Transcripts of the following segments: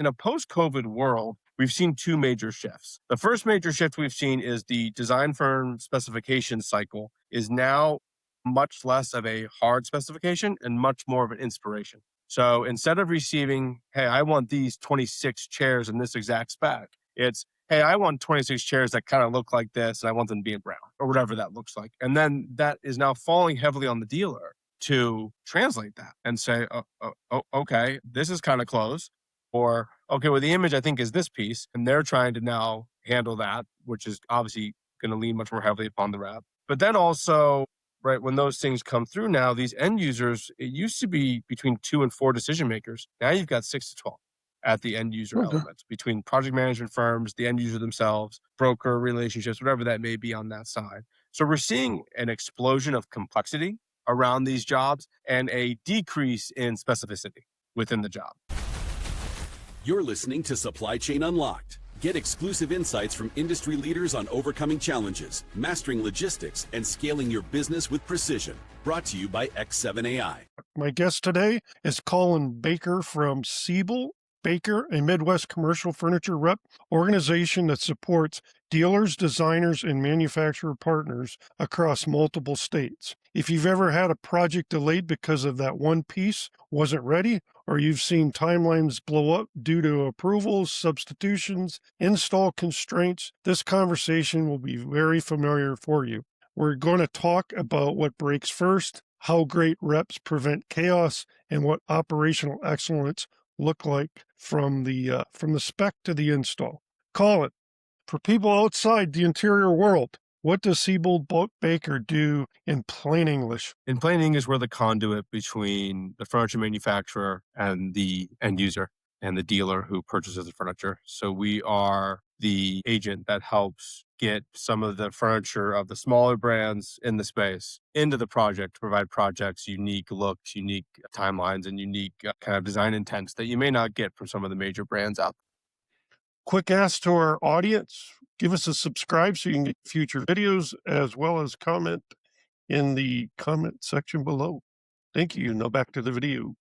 In a post-COVID world, we've seen two major shifts. The first major shift we've seen is the design firm specification cycle is now much less of a hard specification and much more of an inspiration. So instead of receiving, hey, I want these 26 chairs in this exact spec, it's, hey, I want 26 chairs that kind of look like this and I want them to be in brown or whatever that looks like. And then that is now falling heavily on the dealer to translate that and say, okay, this is kind of close. Or, okay, well, the image I think is this piece. And they're trying to now handle that, which is obviously going to lean much more heavily upon the rep. But then also, right, when those things come through now, these end users, it used to be between 2 and 4 decision makers. Now you've got 6 to 12 at the end user Okay. elements between project management firms, the end user themselves, broker relationships, whatever that may be on that side. So we're seeing an explosion of complexity around these jobs and a decrease in specificity within the job. You're listening to Supply Chain Unlocked. Get exclusive insights from industry leaders on overcoming challenges, mastering logistics, and scaling your business with precision. Brought to you by X7AI. My guest today is Colin Baker from Seibold Baker, a Midwest commercial furniture rep organization that supports dealers, designers, and manufacturer partners across multiple states. If you've ever had a project delayed because of that one piece wasn't ready, or you've seen timelines blow up due to approvals, substitutions, install constraints, this conversation will be very familiar for you. We're going to talk about what breaks first, how great reps prevent chaos, and what operational excellence look like from the spec to the install. Colin, for people outside the interior world, what does Seibold Baker do in plain English? In plain English, we're the conduit between the furniture manufacturer and the end user and the dealer who purchases the furniture. So we are the agent that helps get some of the furniture of the smaller brands in the space into the project to provide projects unique looks, unique timelines, and unique kind of design intents that you may not get from some of the major brands out there. Quick ask to our audience, give us a subscribe so you can get future videos as well as comment in the comment section below. Thank you. Now back to the video.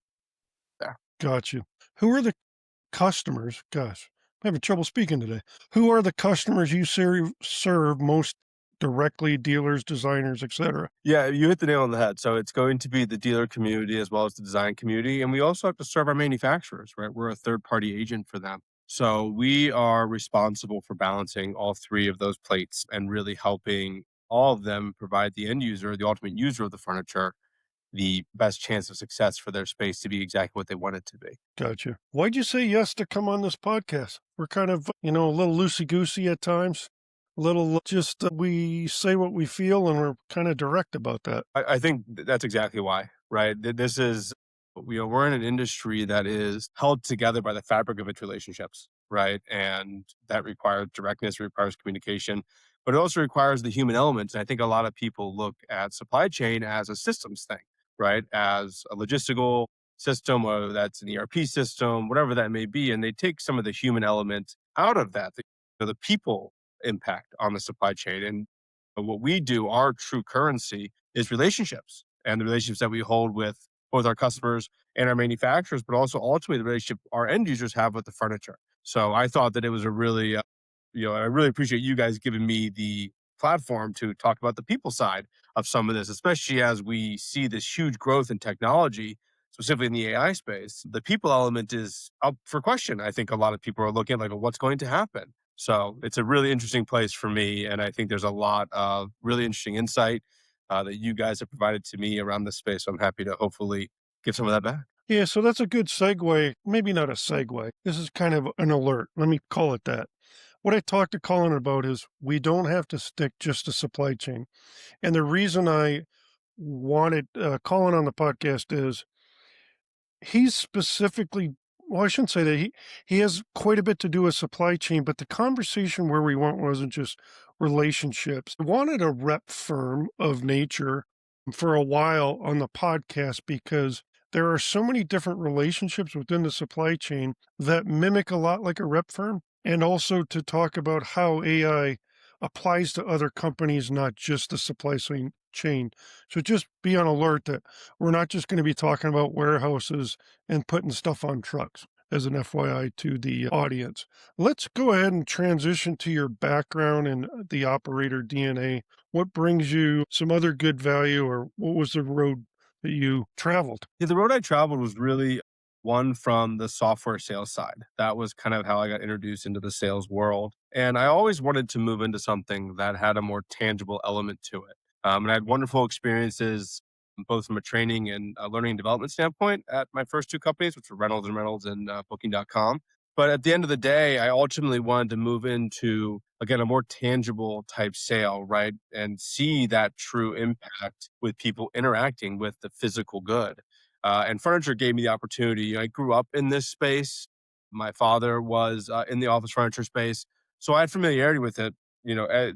There. Gotcha. Who are the customers? Gosh, I'm having trouble speaking today. Who are the customers you serve most directly, dealers, designers, etc.? Yeah, you hit the nail on the head. So it's going to be the dealer community as well as the design community. And we also have to serve our manufacturers, right? We're a third-party agent for them. So we are responsible for balancing all three of those plates and really helping all of them provide the end user, the ultimate user of the furniture, the best chance of success for their space to be exactly what they want it to be. Gotcha. Why'd you say yes to come on this podcast? We're kind of, a little loosey-goosey at times. A little just we say what we feel and we're kind of direct about that. I think that's exactly why, right? This is, we're in an industry that is held together by the fabric of its relationships, right? And that requires directness, requires communication, but it also requires the human element. And I think a lot of people look at supply chain as a systems thing, right? As a logistical system, whether that's an ERP system, whatever that may be. And they take some of the human element out of that, the people impact on the supply chain. And what we do, our true currency is relationships and the relationships that we hold with both our customers and our manufacturers, but also ultimately the relationship our end users have with the furniture. So I thought that it was a really, I really appreciate you guys giving me the platform to talk about the people side of some of this, especially as we see this huge growth in technology, specifically in the AI space. The people element is up for question. I think a lot of people are looking at like, well, what's going to happen? So it's a really interesting place for me. And I think there's a lot of really interesting insight that you guys have provided to me around this space. So I'm happy to hopefully give some of that back. Yeah, so that's a good segue. Maybe not a segue. This is kind of an alert. Let me call it that. What I talked to Colin about is we don't have to stick just to supply chain. And the reason I wanted Colin on the podcast is he's specifically, well, I shouldn't say that. He has quite a bit to do with supply chain, but the conversation where we went wasn't just relationships. I wanted a rep firm of nature for a while on the podcast because there are so many different relationships within the supply chain that mimic a lot like a rep firm, and also to talk about how AI applies to other companies, not just the supply chain. So just be on alert that we're not just going to be talking about warehouses and putting stuff on trucks. as an FYI to the audience. Let's go ahead and transition to your background and the operator DNA. What brings you some other good value, or what was the road that you traveled? Yeah, the road I traveled was really one from the software sales side. That was kind of how I got introduced into the sales world. And I always wanted to move into something that had a more tangible element to it. And I had wonderful experiences, both from a training and a learning and development standpoint at my first two companies, which were Reynolds and Booking.com. But at the end of the day, I ultimately wanted to move into, again, a more tangible type sale, right? And see that true impact with people interacting with the physical good. And furniture gave me the opportunity. I grew up in this space. My father was in the office furniture space. So I had familiarity with it,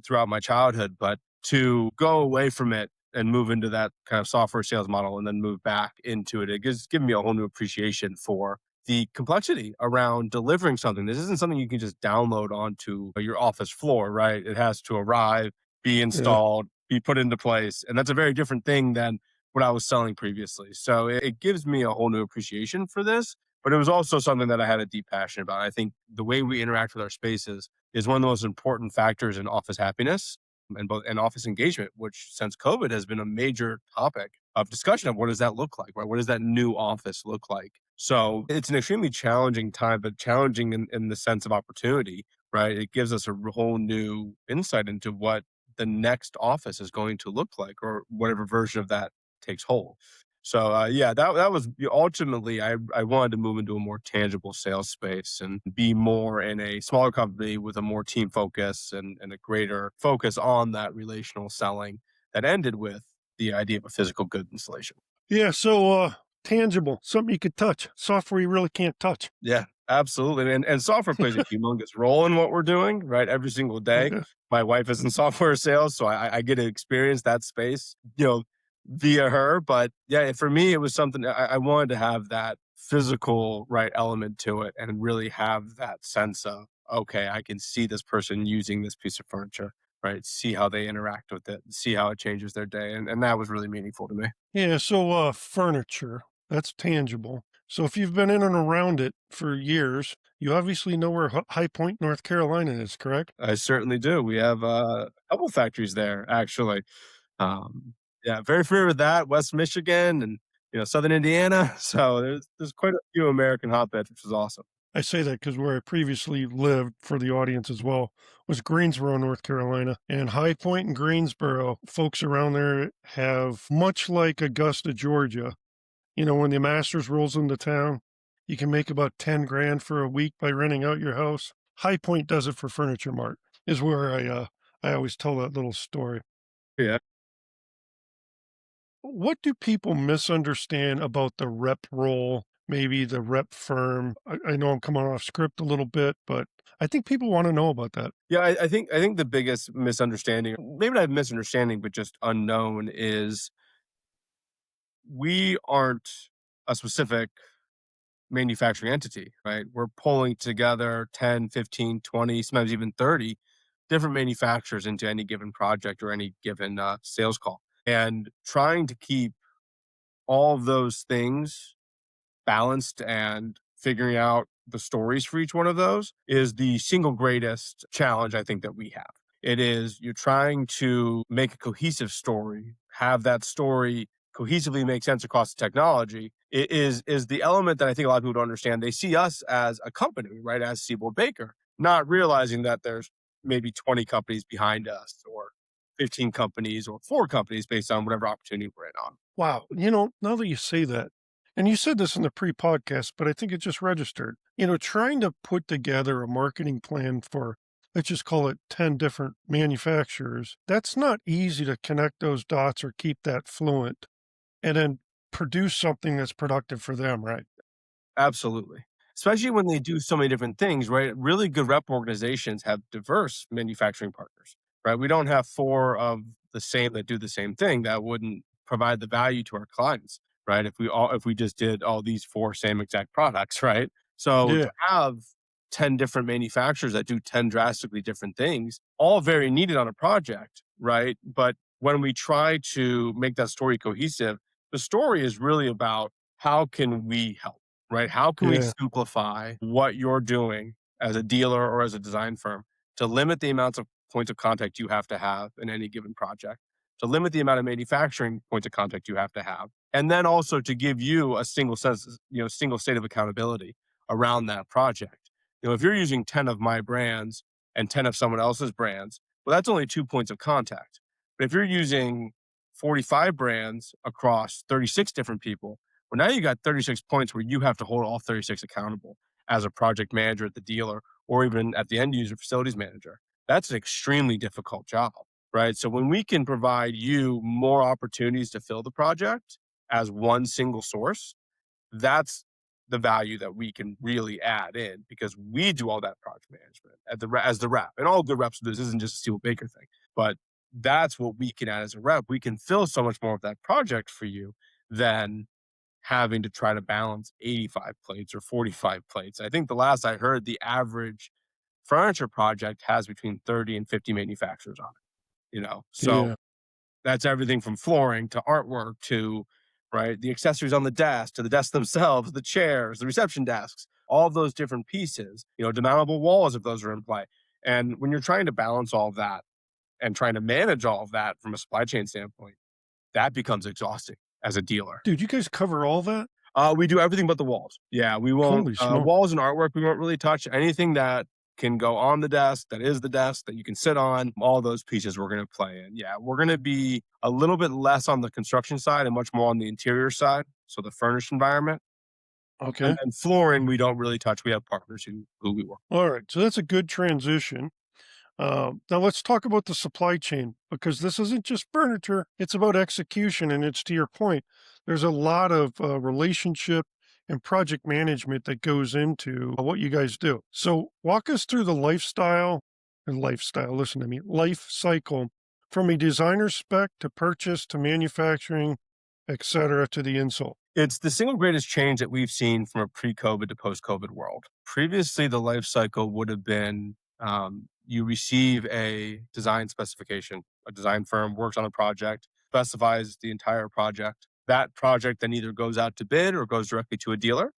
throughout my childhood. But to go away from it and move into that kind of software sales model and then move back into it, it given me a whole new appreciation for the complexity around delivering something. This isn't something you can just download onto your office floor, right? It has to arrive, be Yeah. installed, be put into place. And that's a very different thing than what I was selling previously. So it gives me a whole new appreciation for this. But it was also something that I had a deep passion about. I think the way we interact with our spaces is one of the most important factors in office happiness and office engagement, which since COVID has been a major topic of discussion of what does that look like, right? What does that new office look like? So it's an extremely challenging time, but challenging in the sense of opportunity, right? It gives us a whole new insight into what the next office is going to look like, or whatever version of that takes hold. So yeah, that was ultimately I wanted to move into a more tangible sales space and be more in a smaller company with a more team focus and a greater focus on that relational selling that ended with the idea of a physical good installation. Yeah. So, tangible, something you could touch, software you really can't touch. Yeah, absolutely. And software plays a humongous role in what we're doing, right? Every single day. Okay. My wife is in software sales, so I get to experience that space, via her. But yeah, for me, it was something I wanted to have that physical right element to it and really have that sense of, okay, I can see this person using this piece of furniture, right? See how they interact with it, see how it changes their day. And that was really meaningful to me. Yeah. So, furniture, that's tangible. So, if you've been in and around it for years, you obviously know where High Point, North Carolina is, correct? I certainly do. We have a couple factories there, actually. Um, yeah, very familiar with that. West Michigan and Southern Indiana. So there's quite a few American hotbeds, which is awesome. I say that because where I previously lived, for the audience as well, was Greensboro, North Carolina. And High Point and Greensboro, folks around there have, much like Augusta, Georgia, when the Masters rolls into town, you can make about 10 grand for a week by renting out your house. High Point does it for Furniture Mart, is where I always tell that little story. Yeah. What do people misunderstand about the rep role, maybe the rep firm? I know I'm coming off script a little bit, but I think people want to know about that. Yeah, I think the biggest misunderstanding, maybe not misunderstanding, but just unknown, is we aren't a specific manufacturing entity, right? We're pulling together 10, 15, 20, sometimes even 30 different manufacturers into any given project or any given sales call. And trying to keep all of those things balanced and figuring out the stories for each one of those is the single greatest challenge I think that we have. It is you're trying to make a cohesive story, have that story cohesively make sense across the technology. It is the element that I think a lot of people don't understand. They see us as a company, right, as Seibold Baker, not realizing that there's maybe 20 companies behind us, or 15 companies, or 4 companies based on whatever opportunity we're in on. Wow. Now that you say that, and you said this in the pre podcast, but I think it just registered, trying to put together a marketing plan for, let's just call it 10 different manufacturers, that's not easy to connect those dots or keep that fluent and then produce something that's productive for them, right? Absolutely. Especially when they do so many different things, right? Really good rep organizations have diverse manufacturing partners, right? We don't have 4 of the same that do the same thing. That wouldn't provide the value to our clients, right? If we just did all these 4 same exact products, right? So Yeah. to have 10 different manufacturers that do 10 drastically different things, all very needed on a project, right? But when we try to make that story cohesive, the story is really about how can we help, right? How can we Yeah. simplify what you're doing as a dealer or as a design firm to limit the amounts of points of contact you have to have in any given project, to limit the amount of manufacturing points of contact you have to have, and then also to give you a single sense, single state of accountability around that project. If you're using 10 of my brands and 10 of someone else's brands, well, that's only 2 points of contact. But if you're using 45 brands across 36 different people, well, now you got 36 points where you have to hold all 36 accountable as a project manager at the dealer or even at the end user facilities manager. That's an extremely difficult job, right? So when we can provide you more opportunities to fill the project as one single source, that's the value that we can really add in because we do all that project management as the rep. And all good reps do this isn't just a Seibold Baker thing, but that's what we can add as a rep. We can fill so much more of that project for you than having to try to balance 85 plates or 45 plates. I think the last I heard, the average furniture project has between 30 and 50 manufacturers on it. So Yeah. that's everything from flooring to artwork to, right, the accessories on the desk to the desks themselves, the chairs, the reception desks, all of those different pieces, demountable walls if those are in play. And when you're trying to balance all of that and trying to manage all of that from a supply chain standpoint, that becomes exhausting as a dealer. Dude, you guys cover all that? We do everything but the walls. Yeah, we won't. Holy smoke. Walls and artwork, we won't really touch. Anything that can go on the desk, that is the desk that you can sit on, all those pieces we're going to play in. Yeah, we're going to be a little bit less on the construction side and much more on the interior side. So the furnished environment. And Okay. then flooring, we don't really touch. We have partners who we work. All right. So that's a good transition. Now let's talk about the supply chain because this isn't just furniture, it's about execution. And it's to your point, there's a lot of relationship and project management that goes into what you guys do. So walk us through the listen to me, life cycle from a designer spec to purchase to manufacturing, etc., to the install. It's the single greatest change that we've seen from a pre-COVID to post-COVID world. Previously, the life cycle would have been you receive a design specification. A design firm works on a project, specifies the entire project. That project then either goes out to bid or goes directly to a dealer.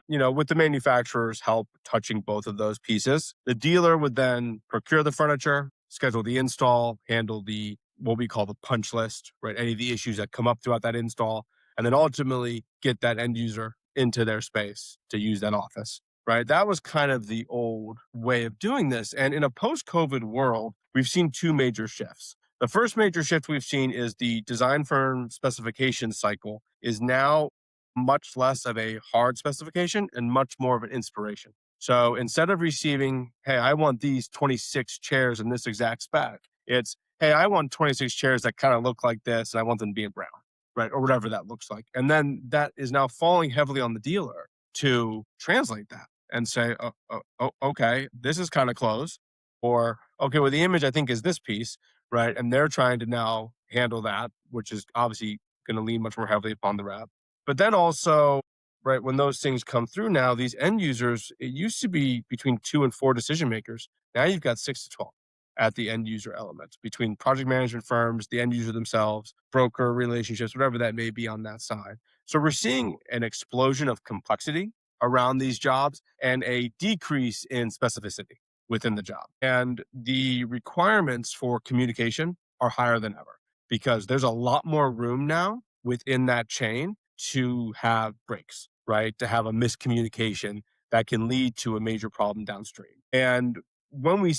With the manufacturer's help touching both of those pieces. The dealer would then procure the furniture, schedule the install, handle the what we call the punch list, right? Any of the issues that come up throughout that install, and then ultimately get that end user into their space to use that office, right? That was kind of the old way of doing this. And in a post-COVID world, we've seen two major shifts. The first major shift we've seen is the design firm specification cycle is now much less of a hard specification and much more of an inspiration. So instead of receiving, hey, I want these 26 chairs in this exact spec, it's, hey, I want 26 chairs that kind of look like this and I want them to be in brown, right? Or whatever that looks like. And then that is now falling heavily on the dealer to translate that and say, okay, this is kind of close. Or, okay, well, the image I think is this piece, right? And they're trying to now handle that, which is obviously going to lean much more heavily upon the rep. But then also, right, when those things come through now, these end users, it used to be between 2 and 4 decision makers. Now you've got 6 to 12 at the end user element between project management firms, the end user themselves, broker relationships, whatever that may be on that side. So we're seeing an explosion of complexity around these jobs and a decrease in specificity within the job. And the requirements for communication are higher than ever because there's a lot more room now within that chain to have breaks, right? To have a miscommunication that can lead to a major problem downstream. And when we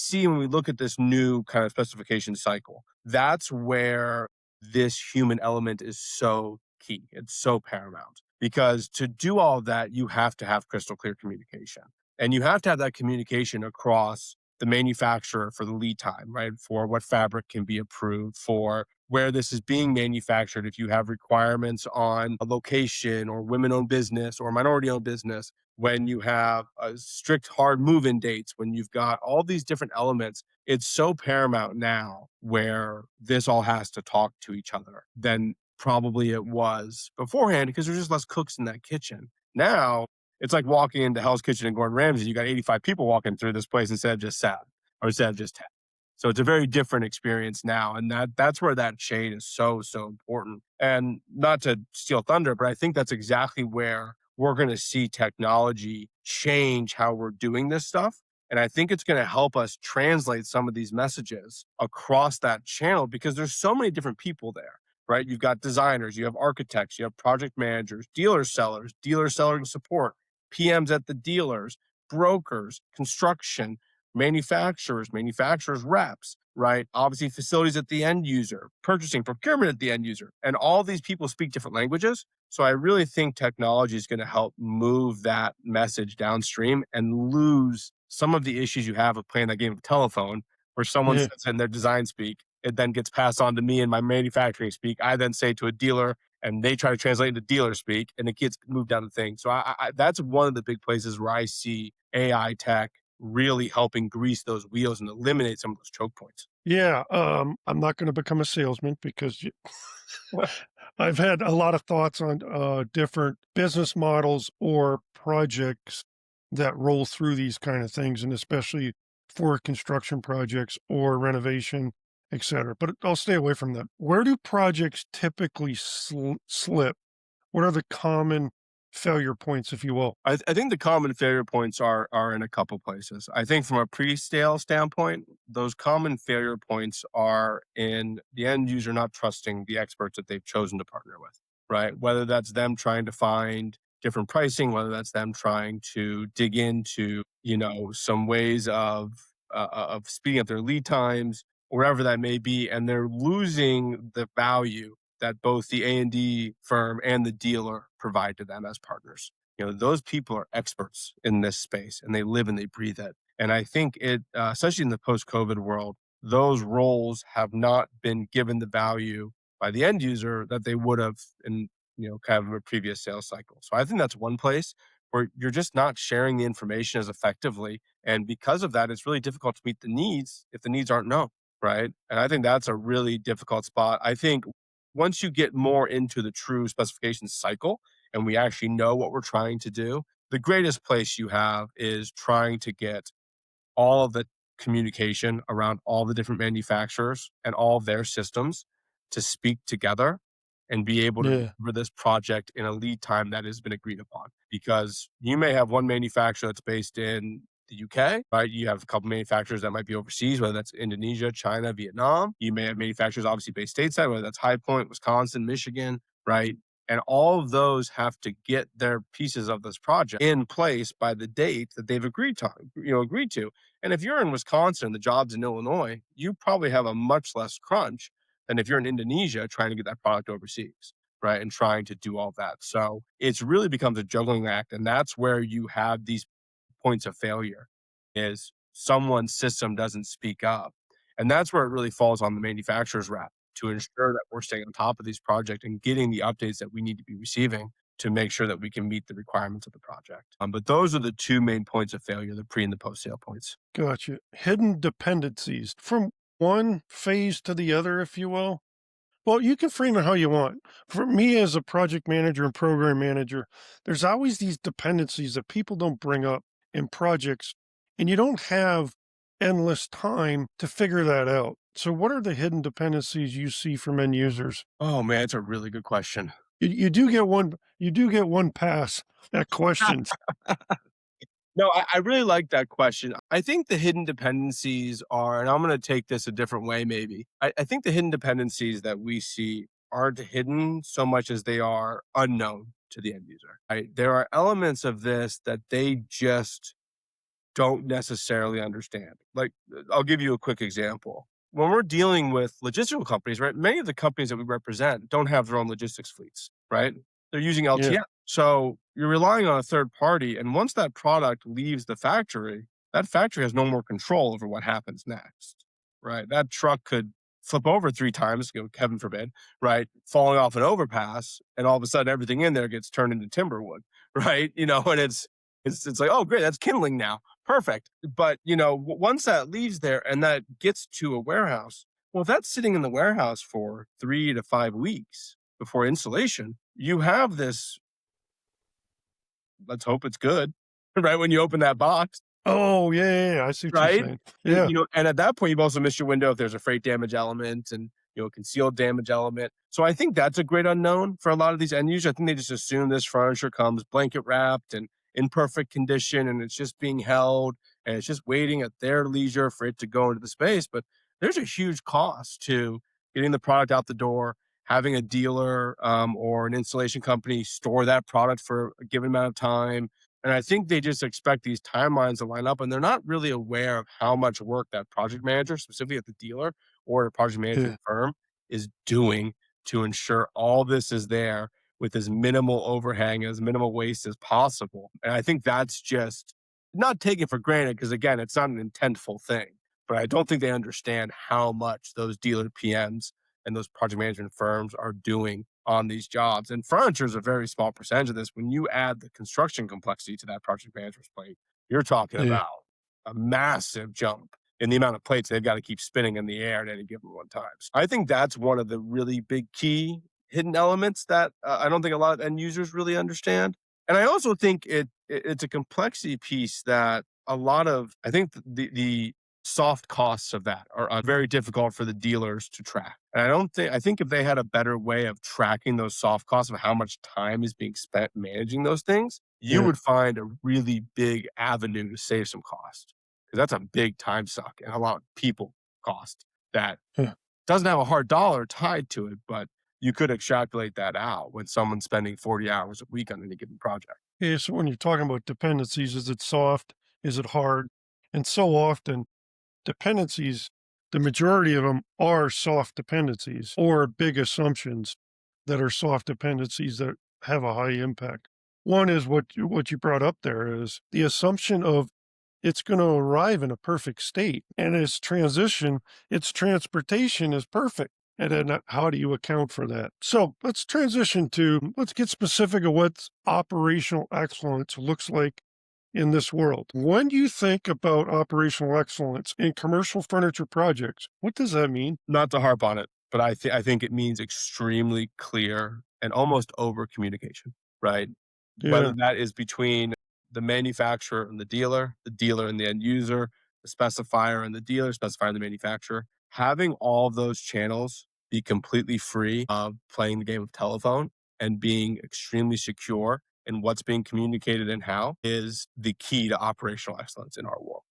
look at this new kind of specification cycle, that's where this human element is so key. It's so paramount because to do all of that, you have to have crystal clear communication. And you have to have that communication across the manufacturer for the lead time, right? For what fabric can be approved, for where this is being manufactured, if you have requirements on a location or women-owned business or minority-owned business, when you have a strict hard move-in dates, when you've got all these different elements, it's so paramount now where this all has to talk to each other than probably it was beforehand because there's just less cooks in that kitchen. Now, it's like walking into Hell's Kitchen and Gordon Ramsay. You got 85 people walking through this place instead of just 7 or instead of just 10. So it's a very different experience now. And that's where that chain is so, so important. And not to steal thunder, but I think that's exactly where we're going to see technology change how we're doing this stuff. And I think it's going to help us translate some of these messages across that channel because there's so many different people there, right? You've got designers, you have architects, you have project managers, dealer seller support, PMs at the dealers, brokers, construction, manufacturers reps, right? Obviously, facilities at the end user, purchasing, procurement at the end user. And all these people speak different languages. So I really think technology is going to help move that message downstream and lose some of the issues you have with playing that game of telephone, where someone Yeah. sits in their design speak, it then gets passed on to me in my manufacturing speak. I then say to a dealer, and they try to translate into dealer speak, and it gets moved down the thing. So that's one of the big places where I see AI tech really helping grease those wheels and eliminate some of those choke points. Yeah. I'm not going to become a salesman because I've had a lot of thoughts on different business models or projects that roll through these kind of things, and especially for construction projects or renovation, etc. But I'll stay away from that. Where do projects typically slip? What are the common failure points, if you will? I think the common failure points are in a couple places. I think from a pre-sale standpoint, those common failure points are in the end user not trusting the experts that they've chosen to partner with, right? Whether that's them trying to find different pricing, whether that's them trying to dig into, some ways of speeding up their lead times, wherever that may be, and they're losing the value that both the A&D firm and the dealer provide to them as partners. Those people are experts in this space and they live and they breathe it. And I think especially in the post-COVID world, those roles have not been given the value by the end user that they would have in, kind of a previous sales cycle. So I think that's one place where you're just not sharing the information as effectively. And because of that, it's really difficult to meet the needs if the needs aren't known, right? And I think that's a really difficult spot. I think once you get more into the true specification cycle and we actually know what we're trying to do, the greatest place you have is trying to get all of the communication around all the different manufacturers and all of their systems to speak together and be able to Yeah. deliver this project in a lead time that has been agreed upon. Because you may have one manufacturer that's based in the UK, right? You have a couple manufacturers that might be overseas, whether that's Indonesia, China, Vietnam. You may have manufacturers obviously based stateside, whether that's High Point, Wisconsin, Michigan, right? And all of those have to get their pieces of this project in place by the date that they've agreed to. And if you're in Wisconsin and the job's in Illinois, you probably have a much less crunch than if you're in Indonesia trying to get that product overseas, right? And trying to do all that. So it's really becomes a juggling act. And that's where you have these points of failure is someone's system doesn't speak up. And that's where it really falls on the manufacturer's rep to ensure that we're staying on top of these projects and getting the updates that we need to be receiving to make sure that we can meet the requirements of the project. But those are the two main points of failure, the pre and the post sale points. Gotcha. Hidden dependencies from one phase to the other, if you will. Well, you can frame it how you want. For me, as a project manager and program manager, there's always these dependencies that people don't bring up in projects, and you don't have endless time to figure that out. So, what are the hidden dependencies you see from end users? Oh man, it's a really good question. You do get one. You do get one pass at questions. No, I really like that question. I think the hidden dependencies are, and I'm going to take this a different way maybe. I think the hidden dependencies that we see aren't hidden so much as they are unknown to the end user. Right? There are elements of this that they just don't necessarily understand. Like, I'll give you a quick example. When we're dealing with logistical companies, right, many of the companies that we represent don't have their own logistics fleets, right? They're using Yeah. LTM. So you're relying on a third party. And once that product leaves the factory, that factory has no more control over what happens next, right? That truck could flip over 3 times, heaven forbid, right? Falling off an overpass. And all of a sudden, everything in there gets turned into timber wood, right? And it's like, oh, great, that's kindling now. Perfect. But, once that leaves there and that gets to a warehouse, well, if that's sitting in the warehouse for 3 to 5 weeks before installation, you have this, let's hope it's good, right? When you open that box, Oh, yeah, yeah, yeah, I see what you're right? saying. Yeah. And at that point, you've also missed your window if there's a freight damage element. And concealed damage element. So I think that's a great unknown for a lot of these end users. I think they just assume this furniture comes blanket wrapped and in perfect condition, and it's just being held and it's just waiting at their leisure for it to go into the space. But there's a huge cost to getting the product out the door, having a dealer or an installation company store that product for a given amount of time. And I think they just expect these timelines to line up, and they're not really aware of how much work that project manager, specifically at the dealer or the project Yeah. management firm, is doing to ensure all this is there with as minimal overhang, as minimal waste as possible. And I think that's just not taken for granted because, again, it's not an intentful thing. But I don't think they understand how much those dealer PMs and those project management firms are doing on these jobs. And furniture is a very small percentage of this. When you add the construction complexity to that project manager's plate, you're talking Yeah. about a massive jump in the amount of plates they've got to keep spinning in the air at any given one time. So I think that's one of the really big key hidden elements that I don't think a lot of end users really understand. And I also think it's a complexity piece that a lot of, I think the soft costs of that are very difficult for the dealers to track. And I think if they had a better way of tracking those soft costs of how much time is being spent managing those things, you Yeah. would find a really big avenue to save some cost. Because that's a big time suck and a lot of people cost that Yeah. doesn't have a hard dollar tied to it, but you could extrapolate that out when someone's spending 40 hours a week on any given project. Yeah. So when you're talking about dependencies, is it soft? Is it hard? And so often, dependencies, the majority of them are soft dependencies or big assumptions that are soft dependencies that have a high impact. One is what you brought up there is the assumption of it's going to arrive in a perfect state, and its transportation is perfect. And then how do you account for that? So let's let's get specific of what operational excellence looks like in this world. When you think about operational excellence in commercial furniture projects, what does that mean? Not to harp on it, but I think it means extremely clear and almost over communication, right? Whether Yeah. that is between the manufacturer and the dealer and the end user, the specifier and the dealer, specifier and the manufacturer, having all of those channels be completely free of playing the game of telephone and being extremely secure in what's being communicated and how is the key to operational excellence in our world,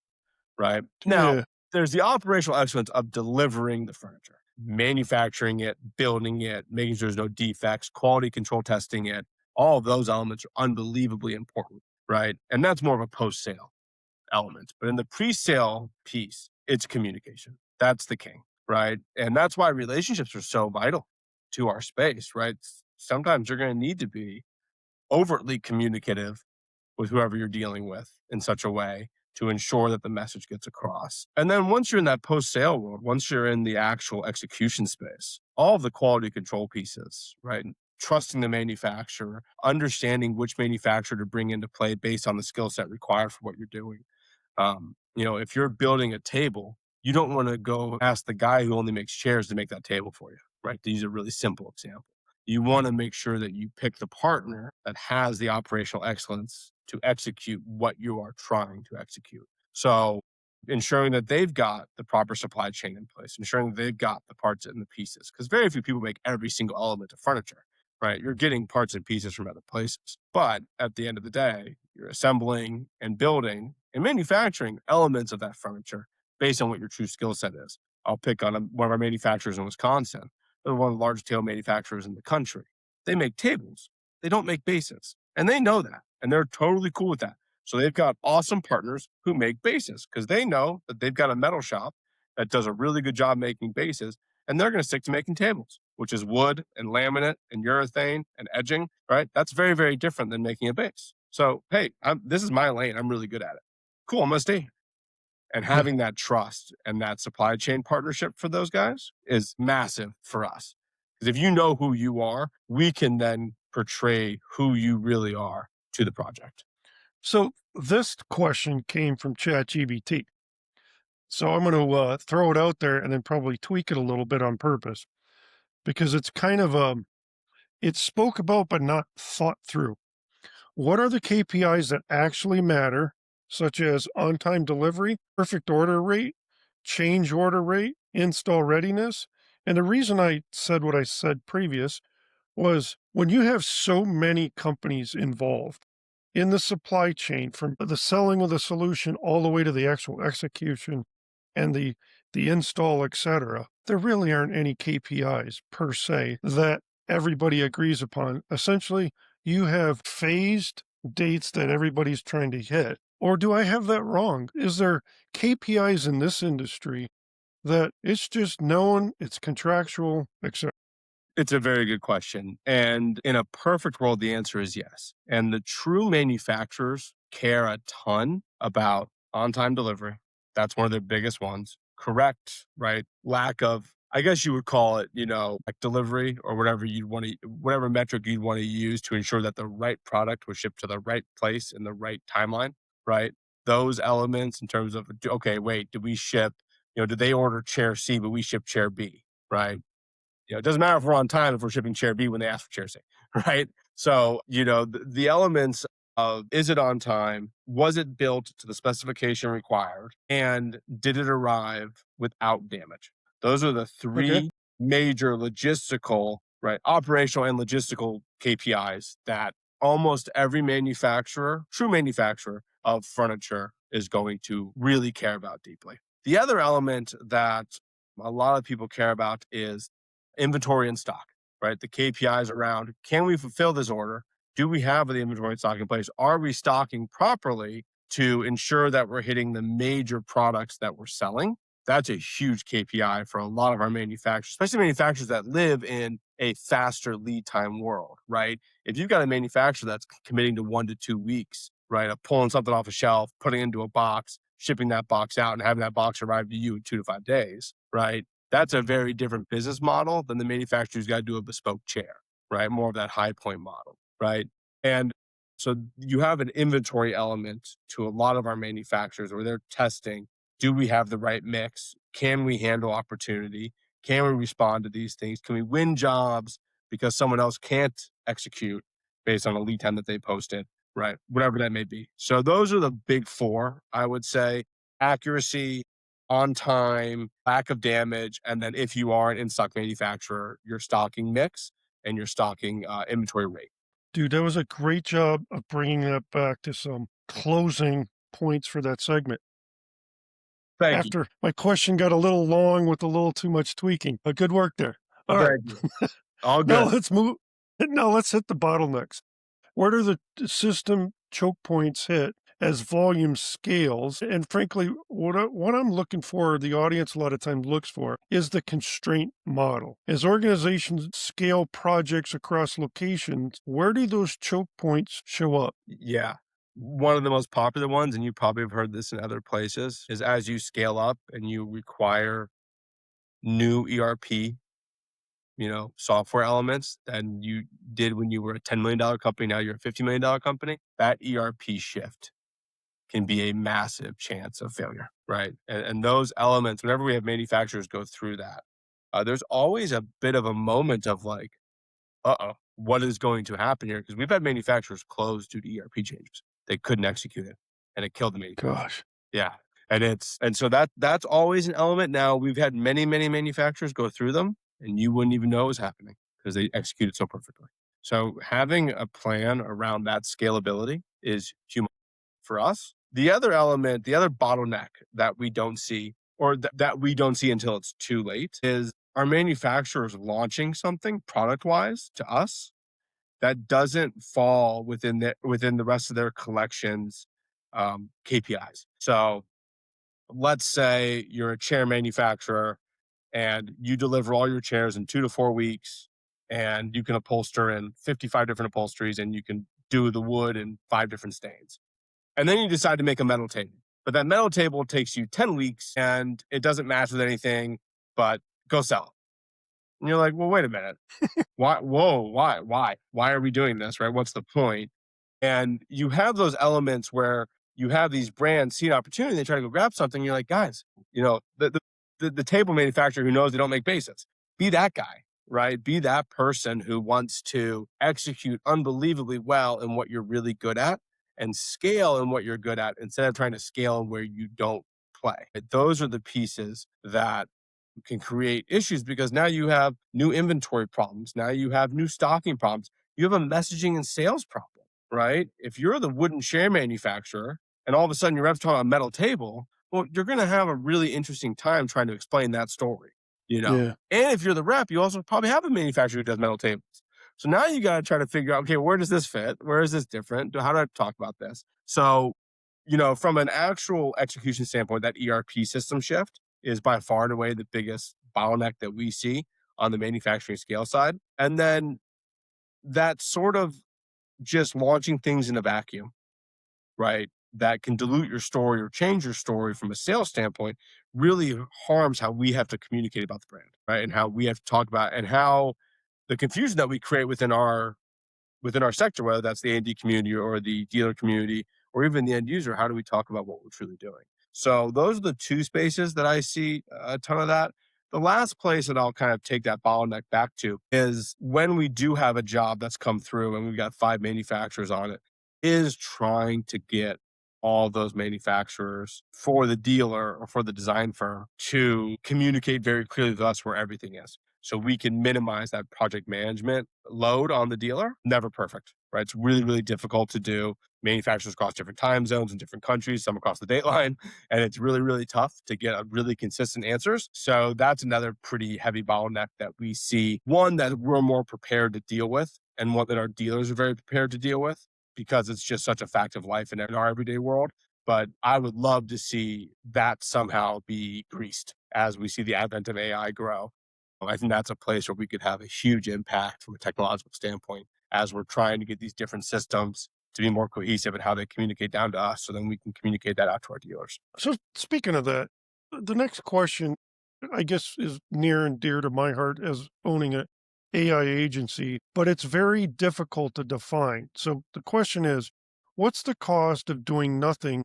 right? Now, Yeah. there's the operational excellence of delivering the furniture, manufacturing it, building it, making sure there's no defects, quality control testing it. All of those elements are unbelievably important, right? And that's more of a post sale element. But in the pre sale piece, it's communication. That's the king, right? And that's why relationships are so vital to our space, right? Sometimes you're going to need to be overtly communicative with whoever you're dealing with in such a way to ensure that the message gets across. And then once you're in that post sale world, once you're in the actual execution space, all of the quality control pieces, right? Trusting the manufacturer, understanding which manufacturer to bring into play based on the skill set required for what you're doing. If you're building a table, you don't want to go ask the guy who only makes chairs to make that table for you, right? To use a really simple example. You want to make sure that you pick the partner that has the operational excellence to execute what you are trying to execute. So ensuring that they've got the proper supply chain in place, ensuring that they've got the parts and the pieces, because very few people make every single element of furniture, right? You're getting parts and pieces from other places. But at the end of the day, you're assembling and building and manufacturing elements of that furniture based on what your true skill set is. I'll pick on one of our manufacturers in Wisconsin. They're one of the largest table manufacturers in the country. They make tables. They don't make bases. And they know that. And they're totally cool with that. So they've got awesome partners who make bases because they know that they've got a metal shop that does a really good job making bases. And they're going to stick to making tables, which is wood and laminate and urethane and edging, right? That's very, very different than making a base. So, hey, this is my lane. I'm really good at it. Cool. I'm going to stay here. And Yeah. having that trust and that supply chain partnership for those guys is massive for us. Because if you know who you are, we can then portray who you really are to the project. So this question came from ChatGPT. So I'm going to throw it out there and then probably tweak it a little bit on purpose because it's kind of it's spoke about but not thought through. What are the KPIs that actually matter, such as on-time delivery, perfect order rate, change order rate, install readiness, And the reason I said what I said previous was when you have so many companies involved in the supply chain, from the selling of the solution all the way to the actual execution and the install, etc., there really aren't any KPIs per se that everybody agrees upon. Essentially, you have phased dates that everybody's trying to hit. Or do I have that wrong? Is there KPIs in this industry that it's just known, it's contractual, etc.? It's a very good question. And in a perfect world, the answer is yes. And the true manufacturers care a ton about on time delivery. That's one of their biggest ones. Correct, right? Lack of, I guess you would call it, like delivery or whatever whatever metric you'd want to use to ensure that the right product was shipped to the right place in the right timeline, right? Those elements in terms of, okay, wait, did we ship, did they order chair C, but we ship chair B, right? It doesn't matter if we're on time if we're shipping chair B when they ask for chair C, right? So, the elements of, is it on time? Was it built to the specification required? And did it arrive without damage? Those are the Okay. three major logistical, right? Operational and logistical KPIs that almost every manufacturer, true manufacturer of furniture, is going to really care about deeply. The other element that a lot of people care about is inventory and stock, right? The KPIs around, can we fulfill this order? Do we have the inventory and stock in place? Are we stocking properly to ensure that we're hitting the major products that we're selling? That's a huge KPI for a lot of our manufacturers, especially manufacturers that live in a faster lead time world, right? If you've got a manufacturer that's committing to 1 to 2 weeks, right, of pulling something off a shelf, putting it into a box, shipping that box out, and having that box arrive to you in 2 to 5 days, right? That's a very different business model than the manufacturer who's got to do a bespoke chair, right? More of that high point model, right? And so you have an inventory element to a lot of our manufacturers where they're testing, do we have the right mix? Can we handle opportunity? Can we respond to these things? Can we win jobs because someone else can't execute based on a lead time that they posted, right? Whatever that may be. So those are the big four, I would say: accuracy, on time, lack of damage, and then if you are an in-stock manufacturer, your stocking mix and your stocking inventory rate. Dude, that was a great job of bringing that back to some closing points for that segment. Thank you. After my question got a little long with a little too much tweaking, but good work there. All right. Thank you. All Now good. let's move. Now let's hit the bottlenecks. Where do the system choke points hit as volume scales? And frankly, what I'm looking for, the audience a lot of times looks for, is the constraint model. As organizations scale projects across locations, where do those choke points show up? Yeah. One of the most popular ones, and you probably have heard this in other places, is as you scale up and you require new ERP, software elements than you did when you were a $10 million company. Now you're a $50 million company. That ERP shift can be a massive chance of failure, right? And those elements, whenever we have manufacturers go through that, there's always a bit of a moment of like, what is going to happen here? Because we've had manufacturers close due to ERP changes. They couldn't execute it, and it killed the manufacturer. Gosh. Yeah, and so that's always an element. Now we've had many manufacturers go through them, and you wouldn't even know it was happening because they executed so perfectly. So having a plan around that scalability is huge for us. The other element, the other bottleneck that we don't see, or that we don't see until it's too late, is our manufacturers launching something product wise to us that doesn't fall within the rest of their collections KPIs. So let's say you're a chair manufacturer and you deliver all your chairs in 2 to 4 weeks, and you can upholster in 55 different upholsteries, and you can do the wood in 5 different stains. And then you decide to make a metal table. But that metal table takes you 10 weeks and it doesn't match with anything, but go sell it. And you're like, well, wait a minute. Why? Whoa, why are we doing this? Right? What's the point? And you have those elements where you have these brands see an opportunity, they try to go grab something. You're like, guys, the table manufacturer who knows they don't make bases, be that guy, right? Be that person who wants to execute unbelievably well in what you're really good at and scale in what you're good at instead of trying to scale where you don't play. Those are the pieces that can create issues because now you have new inventory problems. Now you have new stocking problems. You have a messaging and sales problem, right? If you're the wooden chair manufacturer and all of a sudden your rep's talking about a metal table, well, you're going to have a really interesting time trying to explain that story, you know? Yeah. And if you're the rep, you also probably have a manufacturer who does metal tables. So now you got to try to figure out, okay, where does this fit? Where is this different? How do I talk about this? So, from an actual execution standpoint, that ERP system shift is by far and away the biggest bottleneck that we see on the manufacturing scale side. And then that sort of just launching things in a vacuum, right? That can dilute your story or change your story from a sales standpoint really harms how we have to communicate about the brand, right? And how we have to talk about and how the confusion that we create within our sector, whether that's the A&D community or the dealer community or even the end user, how do we talk about what we're truly doing? So those are the two spaces that I see a ton of that. The last place that I'll kind of take that bottleneck back to is when we do have a job that's come through and we've got 5 manufacturers on it, is trying to get all those manufacturers for the dealer or for the design firm to communicate very clearly with us where everything is, so we can minimize that project management load on the dealer. Never perfect, right? It's really, really difficult to do. Manufacturers across different time zones in different countries, some across the date line, and it's really, really tough to get a really consistent answers. So that's another pretty heavy bottleneck that we see. One that we're more prepared to deal with, and one that our dealers are very prepared to deal with because it's just such a fact of life in our everyday world. But I would love to see that somehow be greased as we see the advent of AI grow. I think that's a place where we could have a huge impact from a technological standpoint as we're trying to get these different systems to be more cohesive in how they communicate down to us, so then we can communicate that out to our dealers. So speaking of that, the next question, I guess, is near and dear to my heart as owning an AI agency, but it's very difficult to define. So the question is, what's the cost of doing nothing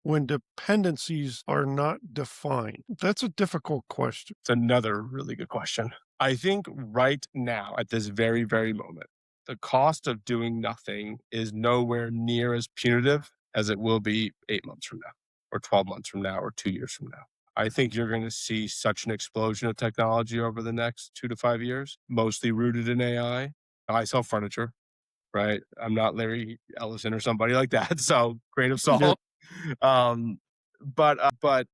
when dependencies are not defined? That's a difficult question. It's another really good question. I think right now, at this very, very moment, the cost of doing nothing is nowhere near as punitive as it will be 8 months from now, or 12 months from now, or 2 years from now. I think you're going to see such an explosion of technology over the next 2 to 5 years, mostly rooted in AI. I sell furniture, right? I'm not Larry Ellison or somebody like that. So grain of Yeah. salt. Um, but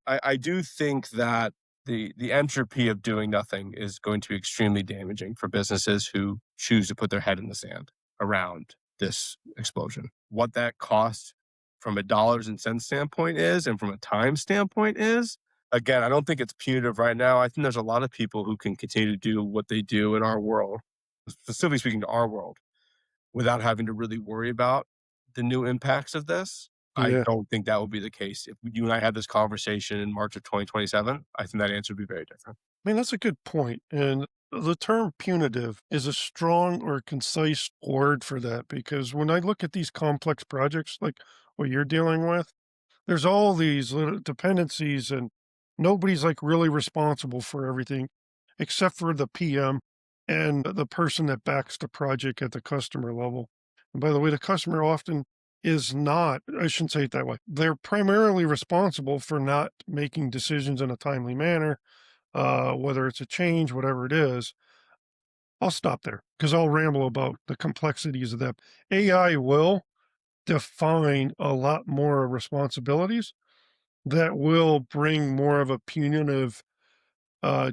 I do think that the entropy of doing nothing is going to be extremely damaging for businesses who choose to put their head in the sand around this explosion. What that cost from a dollars and cents standpoint is, and from a time standpoint is, again, I don't think it's punitive right now. I think there's a lot of people who can continue to do what they do in our world, specifically speaking to our world, without having to really worry about the new impacts of this. I Yeah. don't think that will be the case. If you and I had this conversation in March of 2027, I think that answer would be very different. I mean, that's a good point. And the term punitive is a strong or concise word for that because when I look at these complex projects like what you're dealing with, there's all these little dependencies and nobody's like really responsible for everything except for the PM and the person that backs the project at the customer level. And by the way, the customer often is not, I shouldn't say it that way. They're primarily responsible for not making decisions in a timely manner, whether it's a change, whatever it is. I'll stop there because I'll ramble about the complexities of that. AI will define a lot more responsibilities that will bring more of a punitive,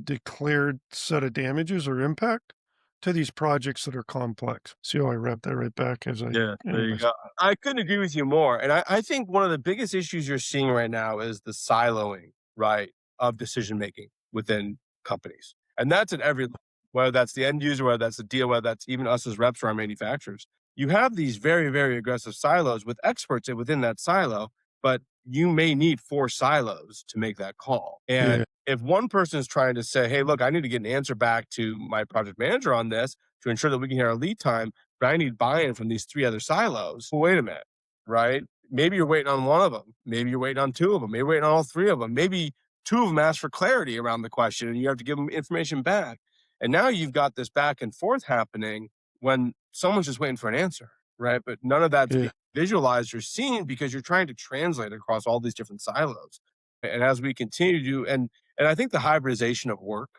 declared set of damages or impact to these projects that are complex. See how I wrap that right back as I, Yeah, there you anyways. go. I couldn't agree with you more. And I think one of the biggest issues you're seeing right now is the siloing, right, of decision making within companies. And that's at every level, whether that's the end user, whether that's the deal, whether that's even us as reps or our manufacturers. You have these very, very aggressive silos with experts within that silo, but you may need 4 silos to make that call. And Yeah, if one person is trying to say, hey, look, I need to get an answer back to my project manager on this to ensure that we can hit our lead time, but I need buy-in from these 3 other silos. Well, wait a minute, right? Maybe you're waiting on one of them. Maybe you're waiting on 2 of them. Maybe you're waiting on all 3 of them. Maybe 2 of them ask for clarity around the question and you have to give them information back. And now you've got this back and forth happening when someone's just waiting for an answer, right? But none of that's yeah, being visualized or seen because you're trying to translate across all these different silos. And as we continue to, and And I think the hybridization of work,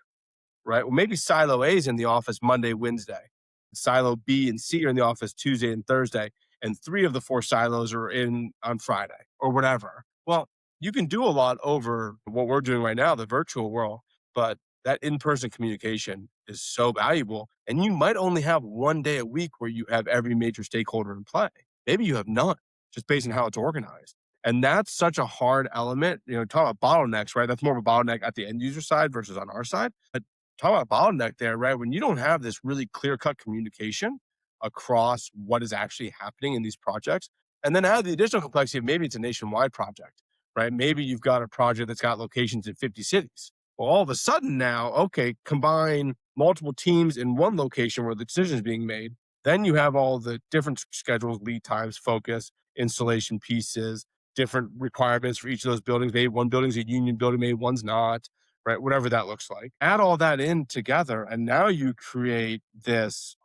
right? Well, maybe silo A is in the office Monday, Wednesday. Silo B and C are in the office Tuesday and Thursday, and three of the four silos are in on Friday or whatever. Well, you can do a lot over what we're doing right now, the virtual world, but that in-person communication is so valuable. And you might only have one day a week where you have every major stakeholder in play. Maybe you have none, just based on how it's organized. And that's such a hard element. Talk about bottlenecks, right? That's more of a bottleneck at the end user side versus on our side. But talk about bottleneck there, right? When you don't have this really clear cut communication across what is actually happening in these projects, and then add the additional complexity of maybe it's a nationwide project, right? Maybe you've got a project that's got locations in 50 cities. Well, all of a sudden now, okay, combine multiple teams in one location where the decision is being made. Then you have all the different schedules, lead times, focus, installation pieces, different requirements for each of those buildings. Maybe one building's a union building, maybe one's not, right? Whatever that looks like. Add all that in together, and now you create it's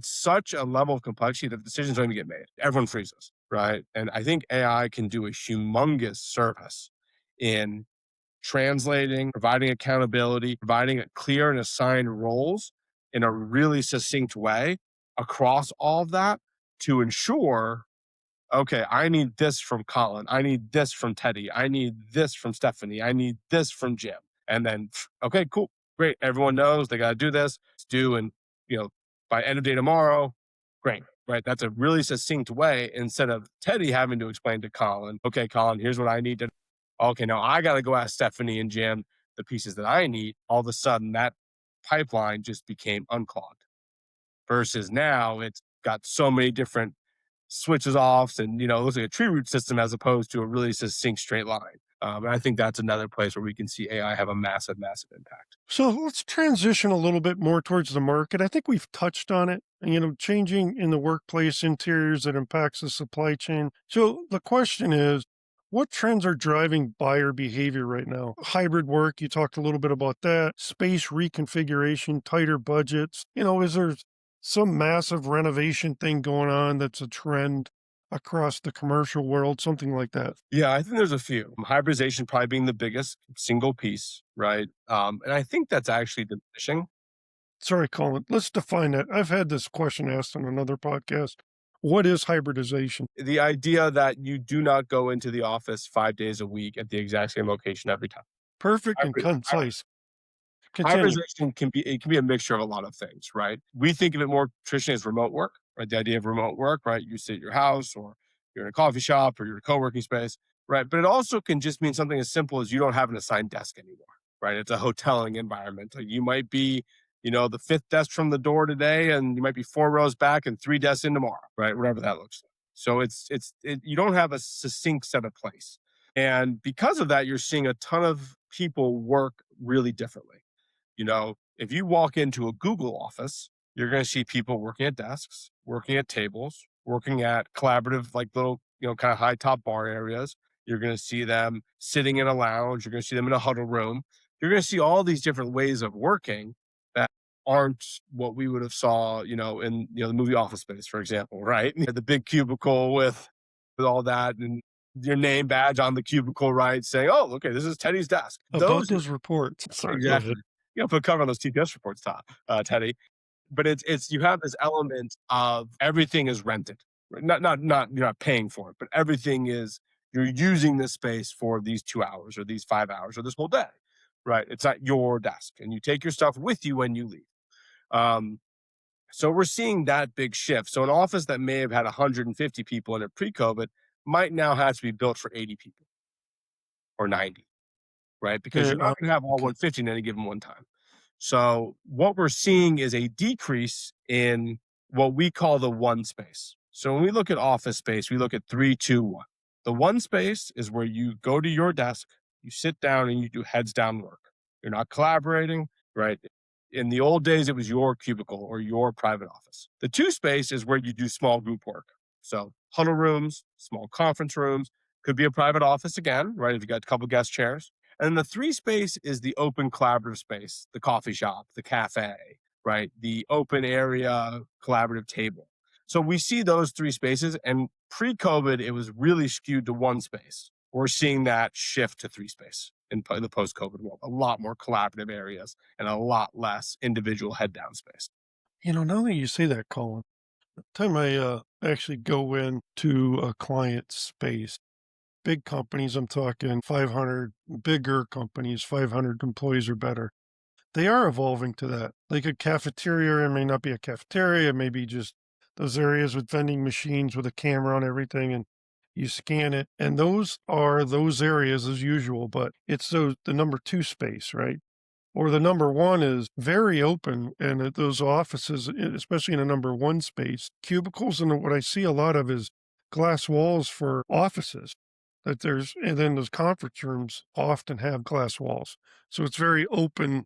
such a level of complexity that decisions don't even get made. Everyone freezes, right? And I think AI can do a humongous service in translating, providing accountability, providing a clear and assigned roles in a really succinct way across all of that to ensure, okay, I need this from Colin. I need this from Teddy. I need this from Stephanie. I need this from Jim. And then, okay, cool. Great. Everyone knows they got to do this. It's due and, by end of day tomorrow. Great. Right. That's a really succinct way instead of Teddy having to explain to Colin, okay, Colin, here's what I need to. Okay, now I got to go ask Stephanie and Jim the pieces that I need. All of a sudden, that pipeline just became unclogged versus now it's got so many different switches off and, it looks like a tree root system as opposed to a really succinct straight line. And I think that's another place where we can see AI have a massive, massive impact. So let's transition a little bit more towards the market. I think we've touched on it, changing in the workplace interiors that impacts the supply chain. So the question is, what trends are driving buyer behavior right now? Hybrid work, you talked a little bit about that. Space reconfiguration, tighter budgets. Is there some massive renovation thing going on that's a trend across the commercial world, something like that? Yeah, I think there's a few. Hybridization probably being the biggest single piece, right? And I think that's actually diminishing. Sorry, Colin. Let's define that. I've had this question asked on another podcast. What is hybridization? The idea that you do not go into the office 5 days a week at the exact same location every time. Perfect and concise. Continue. Hybridization can be a mixture of a lot of things, right? We think of it more traditionally as remote work, right? The idea of remote work, right? You sit at your house or you're in a coffee shop or you're in a co-working space, right? But it also can just mean something as simple as you don't have an assigned desk anymore, right? It's a hoteling environment. Like you might be, the fifth desk from the door today, and you might be 4 rows back and 3 desks in tomorrow, right? Whatever that looks like. So you don't have a succinct set of place. And because of that, you're seeing a ton of people work really differently. If you walk into a Google office, you're going to see people working at desks, working at tables, working at collaborative, like little, kind of high top bar areas. You're going to see them sitting in a lounge. You're going to see them in a huddle room. You're going to see all these different ways of working that aren't what we would have saw, in, the movie Office Space, for example, right? The big cubicle with all that and your name badge on the cubicle, right? Saying, oh, okay, this is Teddy's desk. About those reports. Sorry, exactly. Put a cover on those TPS reports, Teddy. But it's you have this element of everything is rented. Right? Not you're not paying for it, but everything is you're using this space for these 2 hours or these 5 hours or this whole day. Right. It's at your desk and you take your stuff with you when you leave. So we're seeing that big shift. So an office that may have had 150 people in it pre-COVID might now have to be built for 80 people or 90. Right? Because you're not going to have all 150 in any given one time. So what we're seeing is a decrease in what we call the one space. So when we look at office space, we look at 3, 2, 1. The one space is where you go to your desk, you sit down and you do heads down work. You're not collaborating, right? In the old days, it was your cubicle or your private office. The 2 space is where you do small group work. So huddle rooms, small conference rooms, could be a private office again, right? If you got a couple guest chairs. And the 3 space is the open collaborative space, the coffee shop, the cafe, right? The open area collaborative table. So we see those 3 spaces, and pre-COVID, it was really skewed to one space. We're seeing that shift to 3 space. in the post-COVID world. A lot more collaborative areas and a lot less individual head down space. Now that you say that, Colin, the time I actually go into a client space, big companies, I'm talking 500, bigger companies, 500 employees or better, they are evolving to that. Like a cafeteria, it may not be a cafeteria, it may be just those areas with vending machines with a camera on everything and you scan it. And those are those areas as usual, but it's the number two space, right? Or the number one is very open and at those offices, especially in a number one space, cubicles. And what I see a lot of is glass walls for offices and then those conference rooms often have glass walls. So it's very open.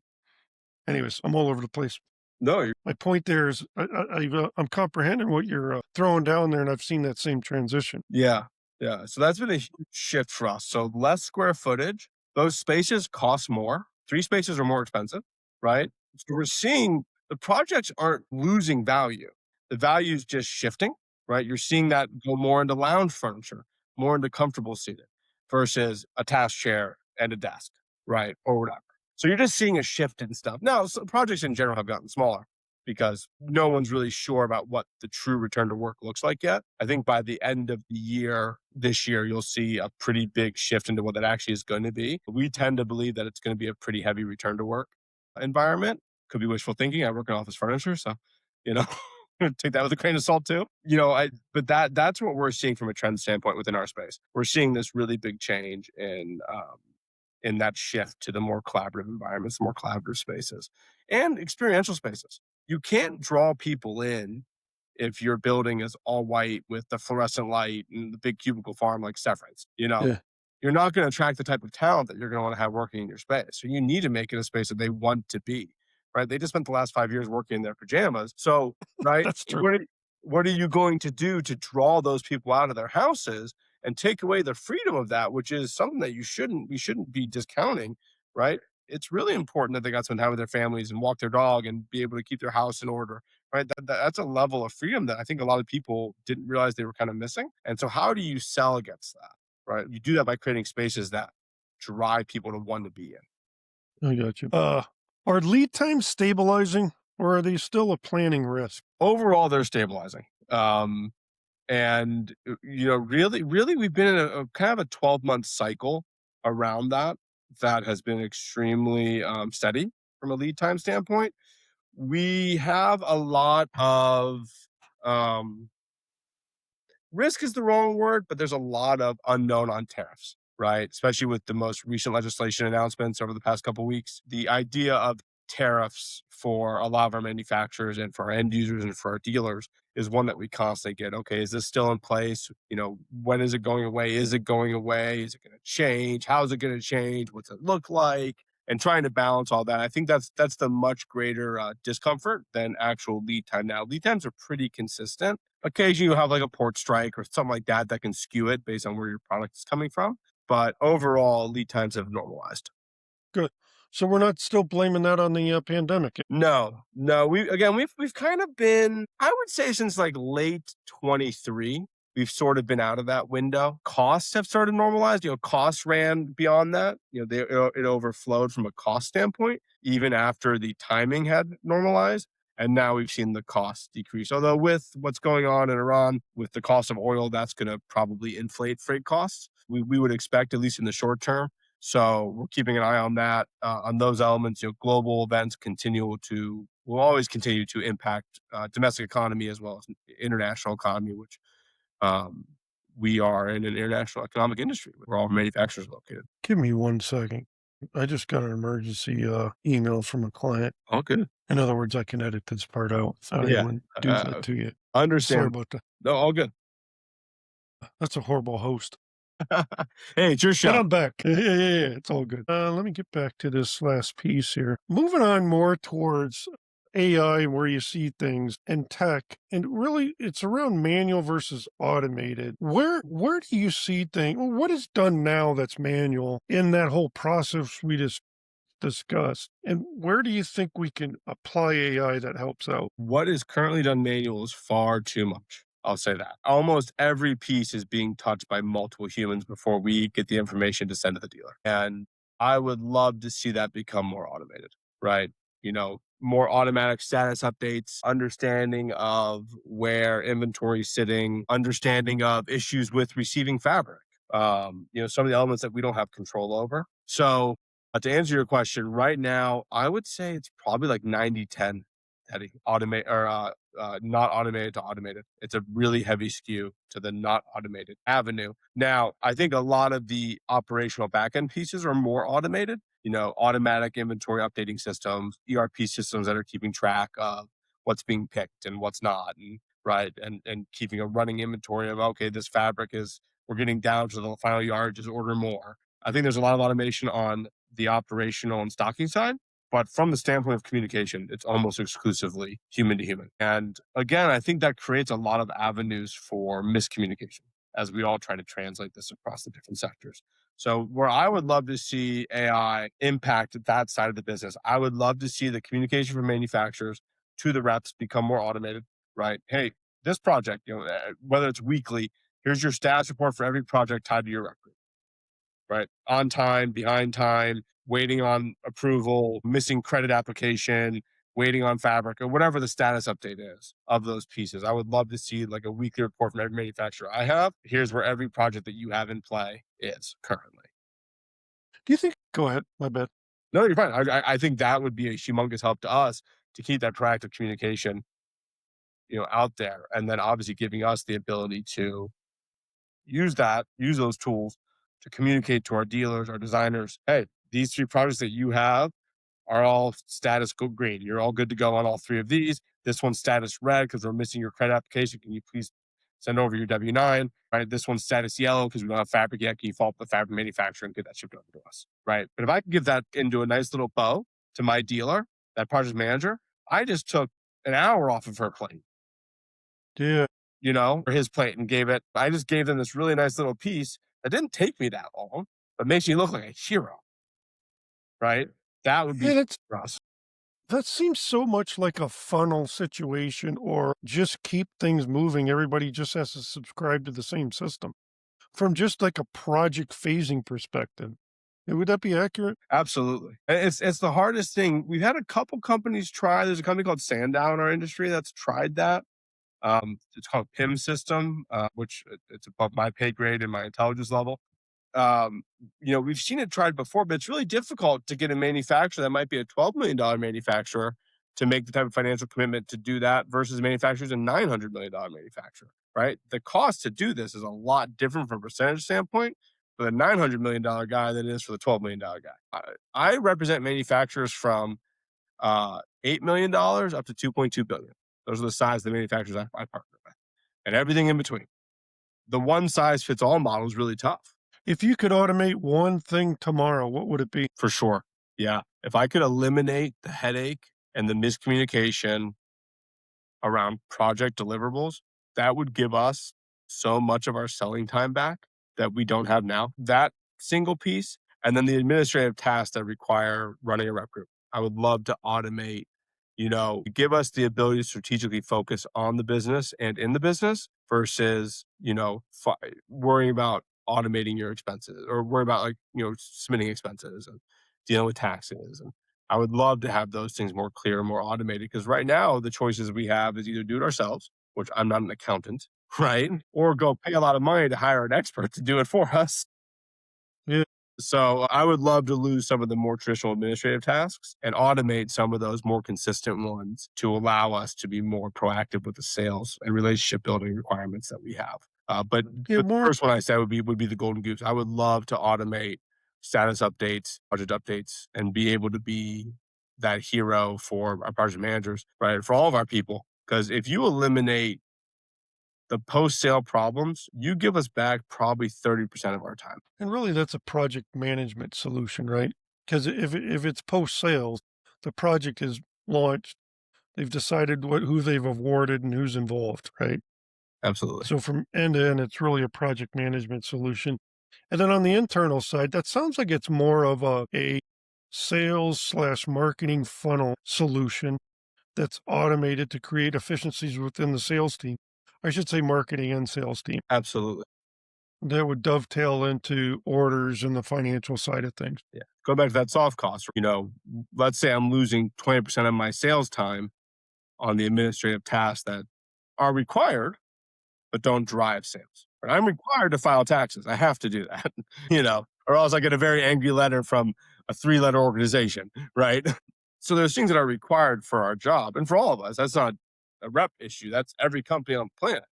Anyways, I'm all over the place. No, My point there is I'm comprehending what you're throwing down there, and I've seen that same transition. yeah, yeah. So that's been a huge shift for us. So less square footage. Those spaces cost more. 3 spaces are more expensive, right? So we're seeing the projects aren't losing value. The value is just shifting, right? You're seeing that go more into lounge furniture, more into comfortable seating versus a task chair and a desk, right? Or whatever. So you're just seeing a shift in stuff. Now, so projects in general have gotten smaller because no one's really sure about what the true return to work looks like yet. I think by the end of the year, this year, you'll see a pretty big shift into what that actually is going to be. We tend to believe that it's going to be a pretty heavy return to work environment. Could be wishful thinking. I work in office furniture, so you know, take that with a grain of salt too. But that's what we're seeing from a trend standpoint within our space. We're seeing this really big change in that shift to the more collaborative environments, more collaborative spaces, and experiential spaces. You can't draw people in if your building is all white with the fluorescent light and the big cubicle farm like Severance. Yeah. You're not going to attract the type of talent that you're going to want to have working in your space. So you need to make it a space that they want to be, right? They just spent the last 5 years working in their pajamas. So, right, That's true. what are you going to do to draw those people out of their houses and take away the freedom of that, which is something that we shouldn't be discounting, right? It's really important that they got to spend time with their families and walk their dog and be able to keep their house in order, right? That's a level of freedom that I think a lot of people didn't realize they were kind of missing. And so how do you sell against that, right? You do that by creating spaces that drive people to want to be in. I got you. Are lead times stabilizing or are they still a planning risk? Overall, they're stabilizing. And really, we've been in a kind of a 12-month cycle around that has been extremely steady from a lead time standpoint. We have a lot of risk is the wrong word, but there's a lot of unknown on tariffs, right? Especially with the most recent legislation announcements over the past couple of weeks. The idea of tariffs for a lot of our manufacturers and for our end users and for our dealers is one that we constantly get. Okay, is this still in place? When is it going away? Is it going away? Is it going to change? How is it going to change? What's it look like? And trying to balance all that. I think that's the much greater discomfort than actual lead time. Now, lead times are pretty consistent. Occasionally, you have like a port strike or something like that can skew it based on where your product is coming from. But overall, lead times have normalized. Good. So we're not still blaming that on the pandemic. No. We've kind of been, I would say, since like late 23, we've sort of been out of that window. Costs have started normalized. Costs ran beyond that. It overflowed from a cost standpoint, even after the timing had normalized. And now we've seen the cost decrease. Although with what's going on in Iran, with the cost of oil, that's going to probably inflate freight costs. We would expect, at least in the short term. So we're keeping an eye on that, on those elements. Global events will always continue to impact domestic economy as well as international economy, which we are in an international economic industry where all manufacturers are located. Give me 1 second. I just got an emergency email from a client. Oh, good. In other words, I can edit this part out. I don't even do that to you. Understand. Sorry about that. No, all good. That's a horrible host. Hey, it's your show. But I'm back. Yeah, it's all good. Let me get back to this last piece here. Moving on more towards AI, where you see things, and tech, and really it's around manual versus automated. Where do you see things? What is done now that's manual in that whole process we just discussed? And where do you think we can apply AI that helps out? What is currently done manual is far too much. I'll say that. Almost every piece is being touched by multiple humans before we get the information to send to the dealer. And I would love to see that become more automated, right? More automatic status updates, understanding of where inventory is sitting, understanding of issues with receiving fabric. Some of the elements that we don't have control over. So, to answer your question, right now, I would say it's probably like 90-10 heavy automate or not automated to automated. It's a really heavy skew to the not automated avenue. Now, I think a lot of the operational backend pieces are more automated, automatic inventory updating systems, ERP systems that are keeping track of what's being picked and what's not, and right, and keeping a running inventory of, okay, this fabric is, we're getting down to the final yard, just order more. I think there's a lot of automation on the operational and stocking side. But from the standpoint of communication, it's almost exclusively human to human. And again, I think that creates a lot of avenues for miscommunication as we all try to translate this across the different sectors. So, where I would love to see AI impact that side of the business, I would love to see the communication from manufacturers to the reps become more automated, right? Hey, this project, whether it's weekly, here's your status report for every project tied to your rep group, right? On time, behind time, waiting on approval, missing credit application, waiting on fabric, or whatever the status update is of those pieces. I would love to see like a weekly report from every manufacturer I have. Here's where every project that you have in play is currently. Do you think? Go ahead. My bad. No, you're fine. I think that would be a humongous help to us to keep that proactive communication, out there, and then obviously giving us the ability to use those tools to communicate to our dealers, our designers. Hey, these three projects that you have are all status go green. You're all good to go on all three of these. This one's status red because we're missing your credit application. Can you please send over your W-9? Right. This one's status yellow because we don't have fabric yet. Can you follow up the fabric manufacturer and get that shipped over to us? Right. But if I can give that into a nice little bow to my dealer, that project manager, I just took an hour off of her plate, Yeah. or his plate, and I just gave them this really nice little piece that didn't take me that long, but makes me look like a hero. Right. That would be Yeah, that's for us. that seems so much like a funnel situation or just keep things moving. Everybody just has to subscribe to the same system from just like a project phasing perspective. Would that be accurate? Absolutely. It's the hardest thing. We've had a couple companies try. There's a company called Sandow in our industry that's tried that. It's called PIM system, which it's above my pay grade and my intelligence level. Um, we've seen it tried before, but it's really difficult to get a manufacturer that might be a $12 million manufacturer to make the type of financial commitment to do that versus manufacturers a $900 million manufacturer, right? The cost to do this is a lot different from a percentage standpoint for the $900 million guy than it is for the $12 million guy. I represent manufacturers from $8 million up to $2.2 billion. Those are the size of the manufacturers I partner with, and everything in between. The one size fits all model is really tough. If you could automate one thing tomorrow, what would it be? For sure. Yeah. If I could eliminate the headache and the miscommunication around project deliverables, that would give us so much of our selling time back that we don't have now. That single piece, and then the administrative tasks that require running a rep group. I would love to automate, give us the ability to strategically focus on the business and in the business versus, worrying about automating your expenses or worry about submitting expenses and dealing with taxes. And I would love to have those things more clear and more automated because right now the choices we have is either do it ourselves, which I'm not an accountant, right? Or go pay a lot of money to hire an expert to do it for us. Yeah. So I would love to lose some of the more traditional administrative tasks and automate some of those more consistent ones to allow us to be more proactive with the sales and relationship building requirements that we have. But Yeah, the more first one I said would be the golden goose. I would love to automate status updates, budget updates, and be able to be that hero for our project managers, right? For all of our people. Because if you eliminate the post-sale problems, you give us back probably 30% of our time. and really that's a project management solution, right? Because if it's post sales, the project is launched, they've decided who they've awarded and who's involved, right? Absolutely. So from end to end, it's really a project management solution. And then on the internal side, that sounds like it's more of a sales slash marketing funnel solution that's automated to create efficiencies within the sales team. I should say marketing and sales team. Absolutely. that would dovetail into orders and the financial side of things. Yeah. Go back to that soft cost. Let's say I'm losing 20% of my sales time on the administrative tasks that are required, but don't drive sales. But I'm required to file taxes. I have to do that, or else I get a very angry letter from a 3-letter organization, right? So there's things that are required for our job and for all of us. That's not a rep issue. That's every company on the planet.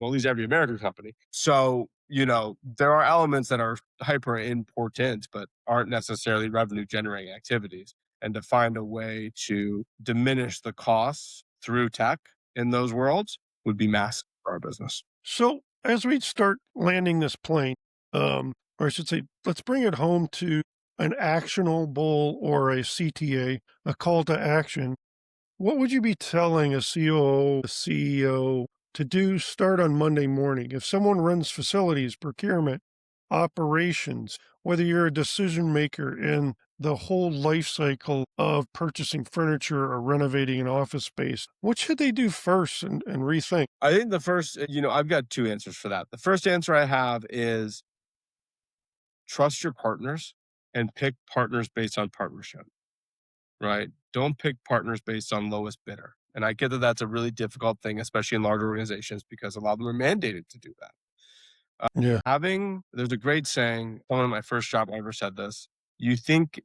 Well, at least every American company. So, there are elements that are hyper important, but aren't necessarily revenue generating activities. And to find a way to diminish the costs through tech in those worlds would be massive for our business. So as we start landing this plane, or I should say, let's bring it home to an actionable or a CTA, a call to action. What would you be telling a COO, a CEO to do start on Monday morning? If someone runs facilities, procurement, operations, whether you're a decision maker in the whole life cycle of purchasing furniture or renovating an office space, what should they do first and rethink? I think the first, I've got two answers for that. The first answer I have is trust your partners and pick partners based on partnership, right? Don't pick partners based on lowest bidder. And I get that that's a really difficult thing, especially in large organizations, because a lot of them are mandated to do that. Yeah. There's a great saying, someone in my first job ever said this: you think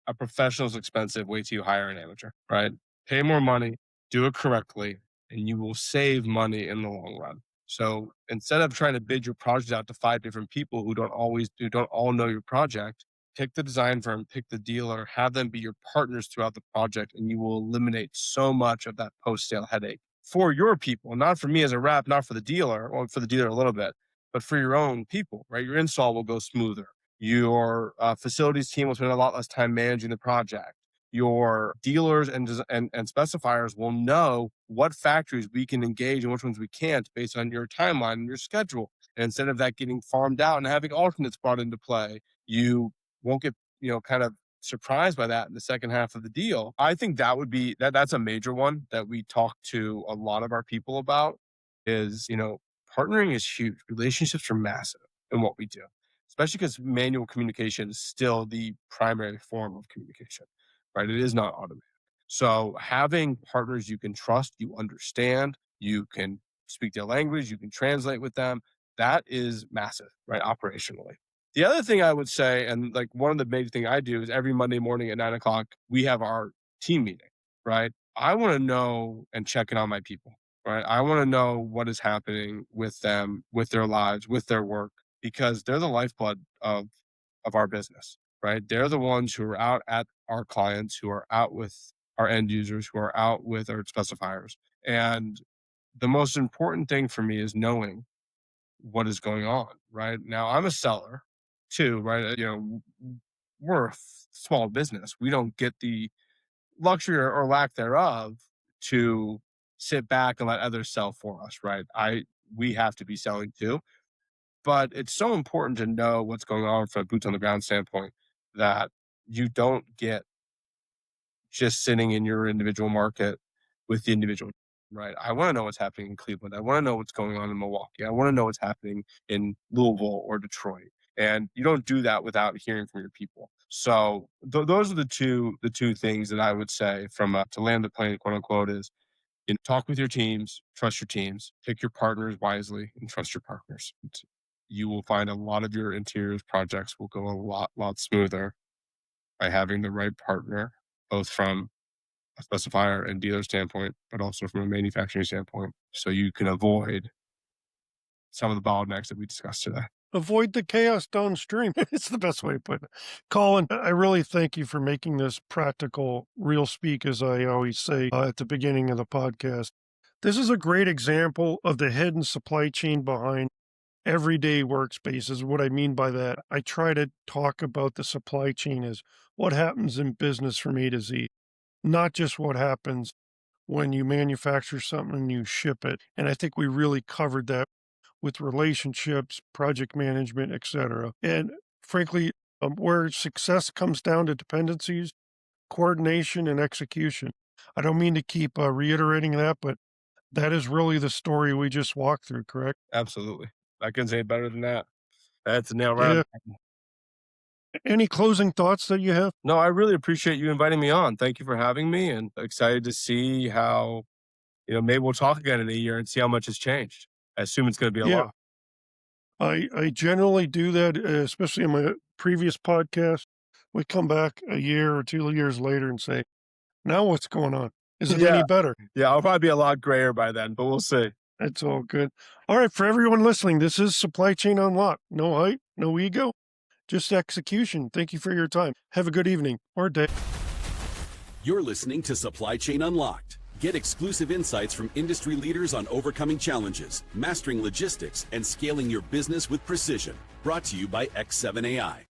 a professional is expensive, wait till you hire an amateur, right? Pay more money, do it correctly, and you will save money in the long run. So instead of trying to bid your project out to 5 different people who don't all know your project, pick the design firm, pick the dealer, have them be your partners throughout the project, and you will eliminate so much of that post-sale headache for your people, not for me as a rep, not for the dealer, or for the dealer a little bit, but for your own people, right? Your install will go smoother. Your facilities team will spend a lot less time managing the project. Your dealers and specifiers will know what factories we can engage and which ones we can't based on your timeline and your schedule. And instead of that getting farmed out and having alternates brought into play, you won't get, kind of surprised by that in the second half of the deal. I think that's a major one that we talk to a lot of our people about is, partnering is huge. Relationships are massive in what we do, especially because manual communication is still the primary form of communication, right? It is not automated. So having partners you can trust, you understand, you can speak their language, you can translate with them, that is massive, right? Operationally. The other thing I would say, and like one of the big thing I do is every Monday morning at 9 o'clock, we have our team meeting, right? I want to know and check in on my people, right? I want to know what is happening with them, with their lives, with their work, because they're the lifeblood of our business, right? They're the ones who are out at our clients, who are out with our end users, who are out with our specifiers. And the most important thing for me is knowing what is going on, right? Now I'm a seller too, right? We're a small business. We don't get the luxury or lack thereof to sit back and let others sell for us, right? We have to be selling too. But it's so important to know what's going on from a boots on the ground standpoint that you don't get just sitting in your individual market with the individual, right? I want to know what's happening in Cleveland. I want to know what's going on in Milwaukee. I want to know what's happening in Louisville or Detroit. And you don't do that without hearing from your people. So those are the two things that I would say from to land the plane, quote unquote, is talk with your teams, trust your teams, pick your partners wisely, and trust your partners. You will find a lot of your interiors projects will go a lot smoother by having the right partner, both from a specifier and dealer standpoint, but also from a manufacturing standpoint, so you can avoid some of the bottlenecks that we discussed today. Avoid the chaos downstream. It's the best way to put it. Colin, I really thank you for making this practical, real speak, as I always say at the beginning of the podcast. This is a great example of the hidden supply chain behind everyday workspaces. What I mean by that, I try to talk about the supply chain as what happens in business from A to Z, not just what happens when you manufacture something and you ship it. And I think we really covered that with relationships, project management, etc. And frankly, where success comes down to dependencies, coordination, and execution. I don't mean to keep reiterating that, but that is really the story we just walked through, correct? Absolutely. I couldn't say it better than that. That's a nail right on. Yeah. Any closing thoughts that you have? No, I really appreciate you inviting me on. Thank you for having me, and excited to see how, maybe we'll talk again in a year and see how much has changed. I assume it's going to be a lot. Yeah. I generally do that, especially in my previous podcast. We come back a year or 2 years later and say, now what's going on? Is it Yeah. any better? Yeah. I'll probably be a lot grayer by then, but we'll see. It's all good. All right. For everyone listening, this is Supply Chain Unlocked. No hype, no ego, just execution. Thank you for your time. Have a good evening or day. You're listening to Supply Chain Unlocked. Get exclusive insights from industry leaders on overcoming challenges, mastering logistics, and scaling your business with precision. Brought to you by X7AI.